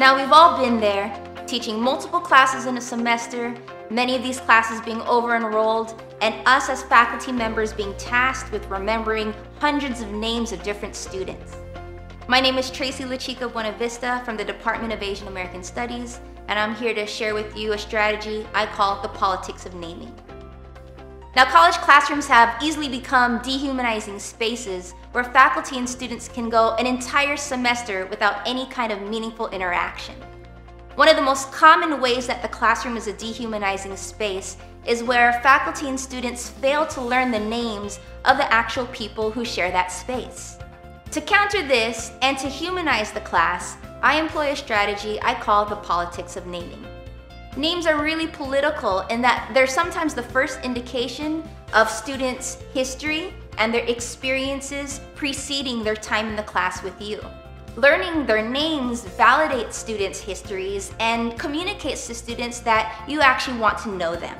Now, we've all been there, teaching multiple classes in a semester, many of these classes being over-enrolled, and us as faculty members being tasked with remembering hundreds of names of different students. My name is Tracy Lachica Buenavista from the Department of Asian American Studies, and I'm here to share with you a strategy I call the politics of naming. Now, college classrooms have easily become dehumanizing spaces where faculty and students can go an entire semester without any kind of meaningful interaction. One of the most common ways that the classroom is a dehumanizing space is where faculty and students fail to learn the names of the actual people who share that space. To counter this and to humanize the class, I employ a strategy I call the politics of naming. Names are really political in that they're sometimes the first indication of students' history and their experiences preceding their time in the class with you. Learning their names validates students' histories and communicates to students that you actually want to know them.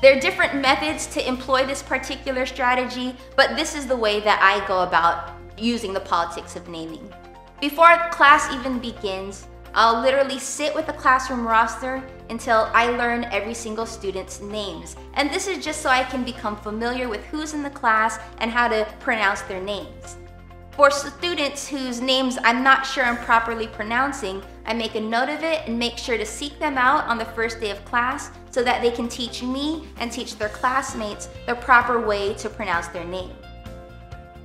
There are different methods to employ this particular strategy, but this is the way that I go about using the politics of naming. Before class even begins, I'll literally sit with the classroom roster until I learn every single student's names. And this is just so I can become familiar with who's in the class and how to pronounce their names. For students whose names I'm not sure I'm properly pronouncing, I make a note of it and make sure to seek them out on the first day of class so that they can teach me and teach their classmates the proper way to pronounce their name.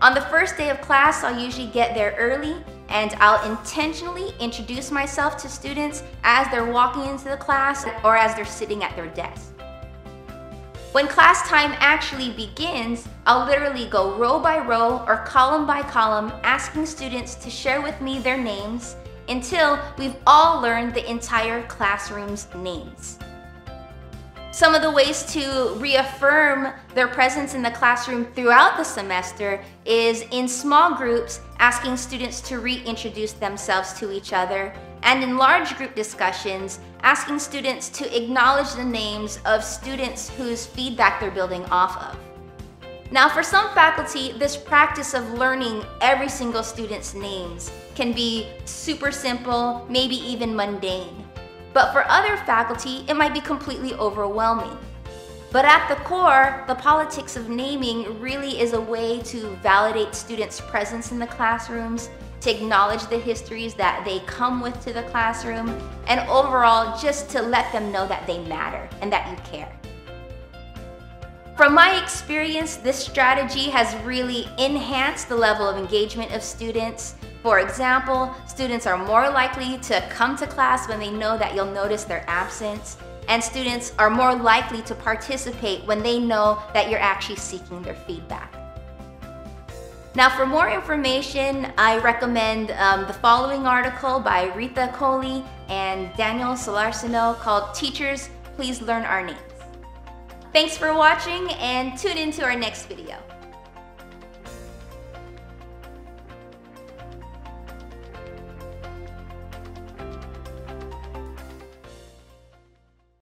On the first day of class, I'll usually get there early and I'll intentionally introduce myself to students as they're walking into the class or as they're sitting at their desk. When class time actually begins, I'll literally go row by row or column by column, asking students to share with me their names until we've all learned the entire classroom's names. Some of the ways to reaffirm their presence in the classroom throughout the semester is in small groups, asking students to reintroduce themselves to each other, and in large group discussions, asking students to acknowledge the names of students whose feedback they're building off of. Now, for some faculty, this practice of learning every single student's names can be super simple, maybe even mundane. But for other faculty, it might be completely overwhelming. But at the core, the politics of naming really is a way to validate students' presence in the classrooms, to acknowledge the histories that they come with to the classroom, and overall, just to let them know that they matter and that you care. From my experience, this strategy has really enhanced the level of engagement of students. For example, students are more likely to come to class when they know that you'll notice their absence, and students are more likely to participate when they know that you're actually seeking their feedback. Now, for more information, I recommend the following article by Rita Coley and Daniel Solarsino called "Teachers, Please Learn Our Names." Thanks for watching and tune in to our next video.